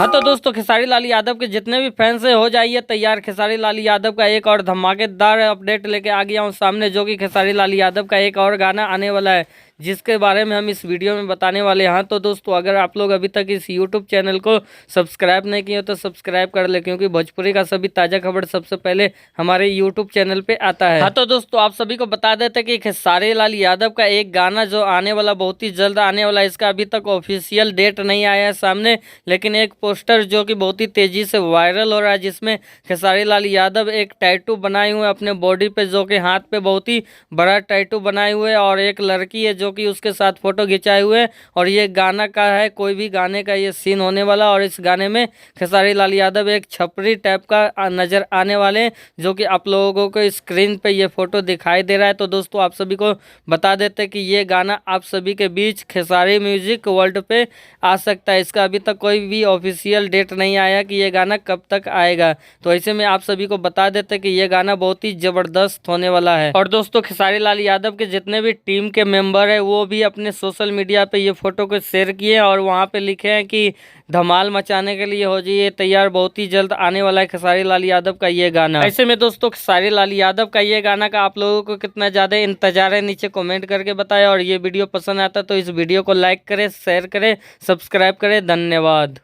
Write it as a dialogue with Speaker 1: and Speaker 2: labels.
Speaker 1: हाँ तो दोस्तों, खेसारी लाल यादव के जितने भी फैंस हैं, हो जाइए तैयार। खेसारी लाल यादव का एक और धमाकेदार अपडेट लेके आ गया हूँ सामने, जो कि खेसारी लाल यादव का एक और गाना आने वाला है, जिसके बारे में हम इस वीडियो में बताने वाले हैं। हाँ तो दोस्तों, अगर आप लोग अभी तक इस यूट्यूब चैनल को सब्सक्राइब नहीं किए तो सब्सक्राइब कर ले, क्योंकि भोजपुरी का सभी ताज़ा खबर सबसे पहले हमारे यूट्यूब चैनल पे आता है। हाँ तो दोस्तों, आप सभी को बता देते कि खेसारी लाल यादव का एक गाना जो आने वाला, बहुत ही जल्द आने वाला है। इसका अभी तक ऑफिशियल डेट नहीं आया है सामने, लेकिन एक पोस्टर जो कि बहुत ही तेजी से वायरल हो रहा है, जिसमें खेसारी लाल यादव एक टैटू बनाए हुए अपने बॉडी पे, जो कि हाथ पे बहुत ही बड़ा टैटू बनाए हुए, और एक लड़की है जो कि उसके साथ फोटो खिंचाए हुए। और ये गाना का है, कोई भी गाने का ये सीन होने वाला। और इस गाने में खेसारी लाल यादव एक छपरी टाइप का नजर आने वाले हैं, जो कि आप लोगों को स्क्रीन पे ये फोटो दिखाई दे रहा है। तो दोस्तों, आप सभी को बता देते कि ये गाना आप सभी के बीच खेसारी म्यूजिक वर्ल्ड पे आ सकता है। इसका अभी तक कोई भी ऑफिशियल डेट नहीं आया कि ये गाना कब तक आएगा। तो ऐसे में आप सभी को बता देते कि ये गाना बहुत ही जबरदस्त होने वाला है। और दोस्तों, खेसारी लाल यादव के जितने भी टीम के मेंबर है, वो भी अपने सोशल मीडिया पे ये फोटो को शेयर किए और वहाँ पे लिखे हैं कि धमाल मचाने के लिए हो जाइए तैयार, बहुत ही जल्द आने वाला है खेसारी लाल यादव का ये गाना। ऐसे में दोस्तों, खेसारी लाल यादव का ये गाना का आप लोगों को कितना ज्यादा इंतजार है, नीचे कमेंट करके बताएं। और ये वीडियो पसंद आता तो इस वीडियो को लाइक करें, शेयर करें, सब्सक्राइब करें। धन्यवाद।